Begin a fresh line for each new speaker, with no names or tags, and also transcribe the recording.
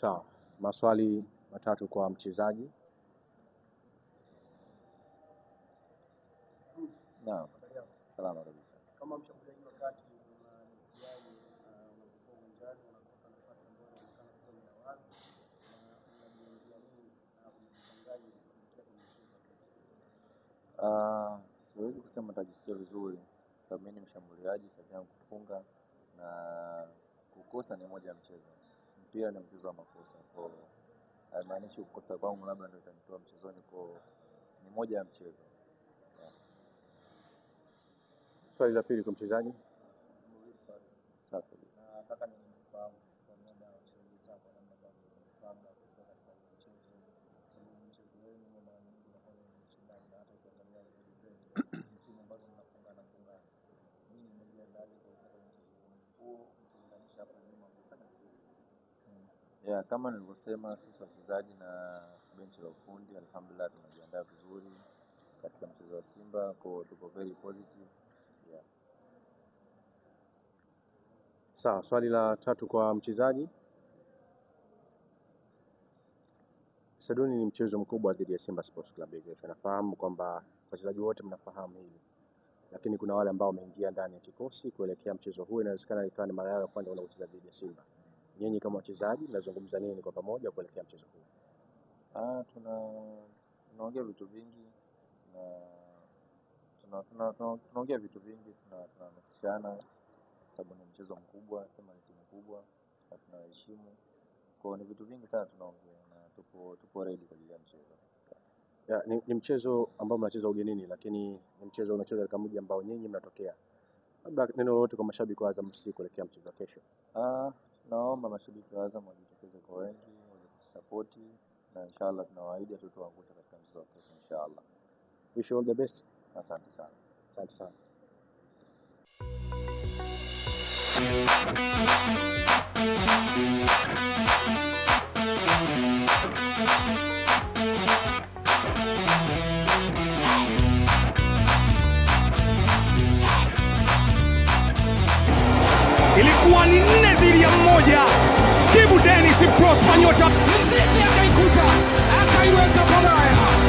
Sawa. Maswali matatu kwa mchezaji.
Naam. Salama kabisa.
Kama mshambuliaji wa kati unasikiaje unapokuwa uwanjani unakosa nafasi ambayo inaonekana kuwa ni wazi na unajiambia nini na unajipangaje kuelekea kwenye mchezo wa kesho?
Siwezi kusema nitajisikia vizuri sababu mimi ni mshambuliaji, kazi yangu kufunga na kukosa ni moja ya mchezo. Mpira ni mchezo wa makosa. Kwa haimaanishi kukosa kwangu labda ndio itanitoa mchezoni, kwa ni moja ya mchezo.
Swali la pili kwa mchezaji.
Safi.
Nataka nifahamu kwa muda wa mchezo wako namna gani unapanga kutoka katika mchezo. Sababu mchezo wenu mara nyingi unakuwa ni mshindani na hata ukiangalia rekodi zenu timu ambazo mnafungana. Nini mmejiandaa kwa mchezo huo ukilinganisha hapo nyuma kufanya vizuri?
Kama nilivyosema, sisi wachezaji na benchi la ufundi alhamdulillah tunajiandaa vizuri katika mchezo wa Simba, kwa tuko very positive.
Sawa, swali la tatu kwa mchezaji. Saduni ni mchezo mkubwa dhidi ya Simba Sports Club. Nafahamu kwamba wachezaji wote mnafahamu hili, lakini kuna wale ambao wameingia ndani ya kikosi kuelekea mchezo huu, inawezekana ikawa ni mara yao ya kwanza wanacheza dhidi ya Simba. Nyinyi kama wachezaji mnazungumza nini kwa pamoja kuelekea mchezo huu?
Tunaongea vitu vingi na tunaongea vitu vingi, tunahamasishana sababu ni mchezo mkubwa, sema ni timu kubwa na tunaheshimu. Kwa ni vitu vingi sana tunaongea na tupo ready kwa ajili ya mchezo.
Ni mchezo ambao mnacheza ugenini, lakini ni mchezo unacheza katika mji ambao nyinyi mnatokea. Labda neno lolote kwa mashabiki wa Azam FC kuelekea mchezo wa kesho?
Naomba mashabiki wa Azam wajitokeze kwa wengi, support, na inshallah tunawaahidi tutawaangusha katika mchezo wa kesho inshallah.
Wish you all the best.
Asante sana.
Asante sana.
Ilikuwa ni 4-1. Kibu Dennis Prosper nyota
Mzizi akaikuta akaiweka pabaya.